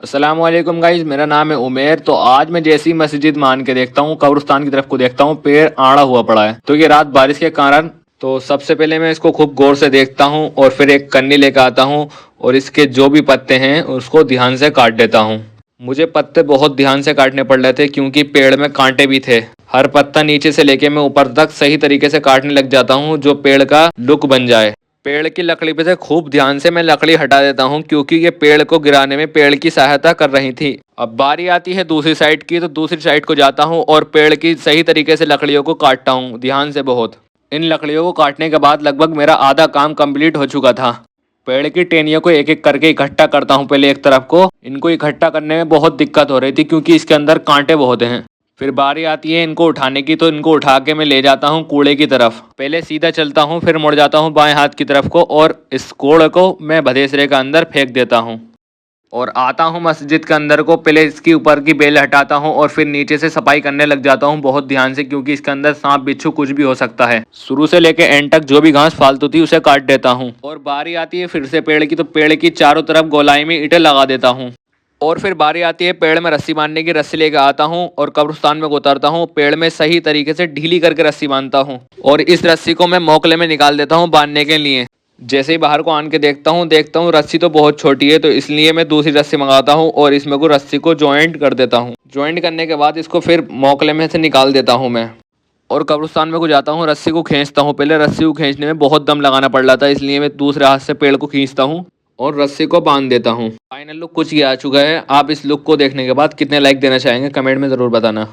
अस्सलाम वालेकुम गाइज, मेरा नाम है उमेर। तो आज मैं जैसी मस्जिद मान के देखता हूँ, कब्रिस्तान की तरफ को देखता हूँ, पेड़ आड़ा हुआ पड़ा है। तो ये रात बारिश के कारण, तो सबसे पहले मैं इसको खूब गौर से देखता हूँ और फिर एक कन्नी लेकर आता हूँ और इसके जो भी पत्ते हैं उसको ध्यान से काट देता हूँ। मुझे पत्ते बहुत ध्यान से काटने पड़ रहे थे क्योंकि पेड़ में कांटे भी थे। हर पत्ता नीचे से लेके मैं ऊपर तक सही तरीके से काटने लग जाता हूँ जो पेड़ का लुक बन जाए। पेड़ की लकड़ी पे से खूब ध्यान से मैं लकड़ी हटा देता हूँ क्योंकि ये पेड़ को गिराने में पेड़ की सहायता कर रही थी। अब बारी आती है दूसरी साइड की, तो दूसरी साइड को जाता हूँ और पेड़ की सही तरीके से लकड़ियों को काटता हूँ ध्यान से बहुत। इन लकड़ियों को काटने के बाद लगभग मेरा आधा काम कंप्लीट हो चुका था। पेड़ की टहनियों को एक एक करके इकट्ठा करता हूँ पहले एक तरफ को। इनको इकट्ठा करने में बहुत दिक्कत हो रही थी क्योंकि इसके अंदर कांटे बहुत हैं। फिर बारी आती है इनको उठाने की, तो इनको उठा के मैं ले जाता हूँ कूड़े की तरफ। पहले सीधा चलता हूँ, फिर मुड़ जाता हूँ बाएं हाथ की तरफ को और इस कूड़े को मैं भदेसरे के अंदर फेंक देता हूँ और आता हूँ मस्जिद के अंदर को। पहले इसकी ऊपर की बेल हटाता हूँ और फिर नीचे से सफाई करने लग जाता हूँ बहुत ध्यान से क्योंकि इसके अंदर सांप बिच्छू कुछ भी हो सकता है। शुरू से लेके एंड तक जो भी घास फालतू थी उसे काट देता हूँ और बारी आती है फिर से पेड़ की, तो पेड़ की चारों तरफ गोलाई में ईंटें लगा देता हूँ। और फिर बारी आती है पेड़ में रस्सी बांधने की। रस्सी लेकर आता हूँ और कब्रिस्तान में उतारता हूँ। पेड़ में सही तरीके से ढीली करके रस्सी बांधता हूँ और इस रस्सी को मैं मोकले में निकाल देता हूँ बांधने के लिए। जैसे ही बाहर को आन के देखता हूँ रस्सी तो बहुत छोटी है, तो इसलिए मैं दूसरी रस्सी मंगाता हूँ और इसमें को रस्सी को ज्वाइंट कर देता हूँ। ज्वाइंट करने के बाद इसको फिर मोकले में से निकाल देता हूँ मैं और कब्रिस्तान में को जाता हूँ। रस्सी को खींचता हूँ। पहले रस्सी को खींचने में बहुत दम लगाना पड़ रहा था, इसलिए मैं दूसरे हाथ से पेड़ को खींचता हूँ और रस्सी को बांध देता हूँ। फाइनल लुक कुछ ये आ चुका है। आप इस लुक को देखने के बाद कितने लाइक देना चाहेंगे कमेंट में ज़रूर बताना।